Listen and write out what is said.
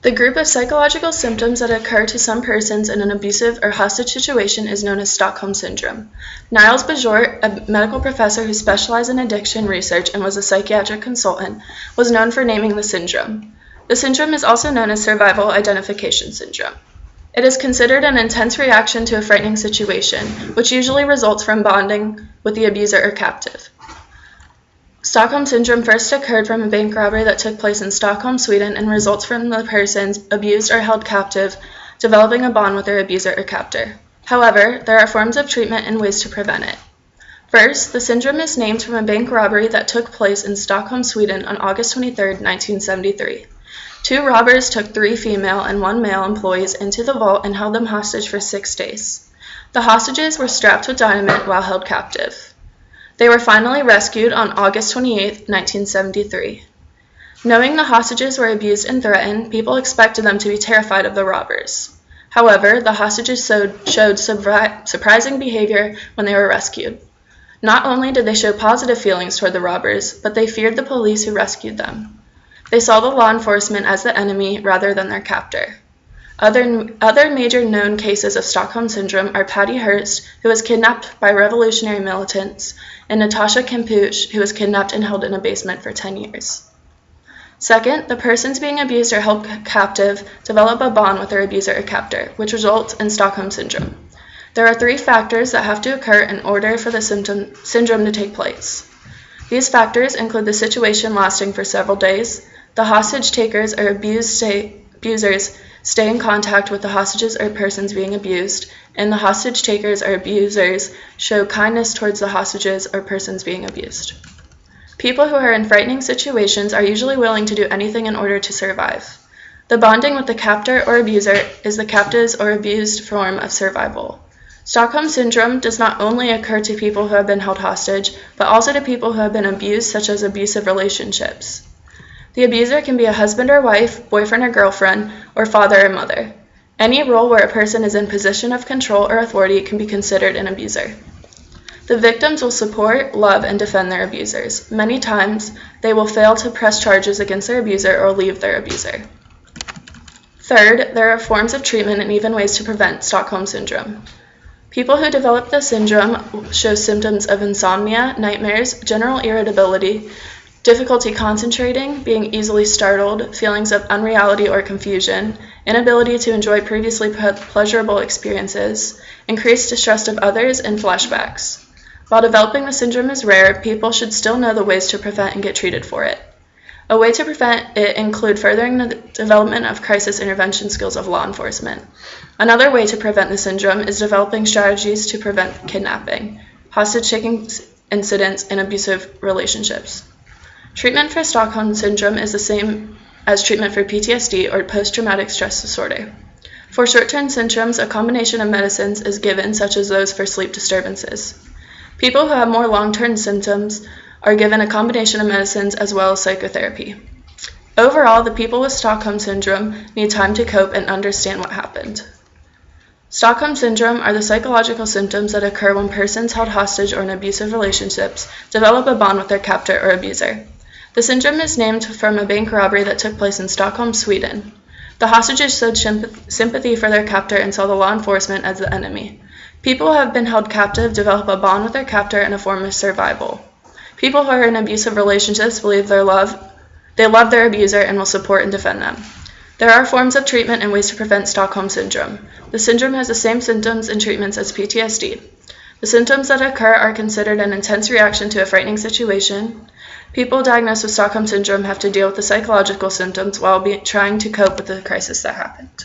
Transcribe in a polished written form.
The group of psychological symptoms that occur to some persons in an abusive or hostage situation is known as Stockholm Syndrome. Niles Bajort, a medical professor who specialized in addiction research and was a psychiatric consultant, was known for naming the syndrome. The syndrome is also known as Survival Identification Syndrome. It is considered an intense reaction to a frightening situation, which usually results from bonding with the abuser or captive. Stockholm Syndrome first occurred from a bank robbery that took place in Stockholm, Sweden, and results from the persons abused or held captive developing a bond with their abuser or captor. However, there are forms of treatment and ways to prevent it. First, the syndrome is named from a bank robbery that took place in Stockholm, Sweden on August 23, 1973. Two robbers took 3 female and 1 male employees into the vault and held them hostage for 6 days. The hostages were strapped with dynamite while held captive. They were finally rescued on August 28, 1973. Knowing the hostages were abused and threatened, people expected them to be terrified of the robbers. However, the hostages showed surprising behavior when they were rescued. Not only did they show positive feelings toward the robbers, but they feared the police who rescued them. They saw the law enforcement as the enemy rather than their captor. Other major known cases of Stockholm Syndrome are Patty Hearst, who was kidnapped by revolutionary militants, and Natasha Kampusch, who was kidnapped and held in a basement for 10 years. Second, the persons being abused or held captive develop a bond with their abuser or captor, which results in Stockholm Syndrome. There are 3 factors that have to occur in order for the syndrome to take place. These factors include the situation lasting for several days, the hostage takers or abusers stay in contact with the hostages or persons being abused, and the hostage takers or abusers show kindness towards the hostages or persons being abused. People who are in frightening situations are usually willing to do anything in order to survive. The bonding with the captor or abuser is the captive's or abused form of survival. Stockholm Syndrome does not only occur to people who have been held hostage, but also to people who have been abused, such as abusive relationships. The abuser can be a husband or wife, boyfriend or girlfriend, or father or mother. Any role where a person is in position of control or authority can be considered an abuser. The victims will support, love, and defend their abusers. Many times, they will fail to press charges against their abuser or leave their abuser. Third, there are forms of treatment and even ways to prevent Stockholm Syndrome. People who develop the syndrome show symptoms of insomnia, nightmares, general irritability, difficulty concentrating, being easily startled, feelings of unreality or confusion, inability to enjoy previously pleasurable experiences, increased distrust of others, and flashbacks. While developing the syndrome is rare, people should still know the ways to prevent and get treated for it. A way to prevent it include furthering the development of crisis intervention skills of law enforcement. Another way to prevent the syndrome is developing strategies to prevent kidnapping, hostage-taking incidents, and abusive relationships. Treatment for Stockholm Syndrome is the same as treatment for PTSD or post-traumatic stress disorder. For short-term syndromes, a combination of medicines is given, such as those for sleep disturbances. People who have more long-term symptoms are given a combination of medicines as well as psychotherapy. Overall, the people with Stockholm Syndrome need time to cope and understand what happened. Stockholm Syndrome are the psychological symptoms that occur when persons held hostage or in abusive relationships develop a bond with their captor or abuser. The syndrome is named from a bank robbery that took place in Stockholm, Sweden. The hostages showed sympathy for their captor and saw the law enforcement as the enemy. People who have been held captive develop a bond with their captor in a form of survival. People who are in abusive relationships believe they love their abuser and will support and defend them. There are forms of treatment and ways to prevent Stockholm Syndrome. The syndrome has the same symptoms and treatments as PTSD. The symptoms that occur are considered an intense reaction to a frightening situation. People diagnosed with Stockholm Syndrome have to deal with the psychological symptoms while trying to cope with the crisis that happened.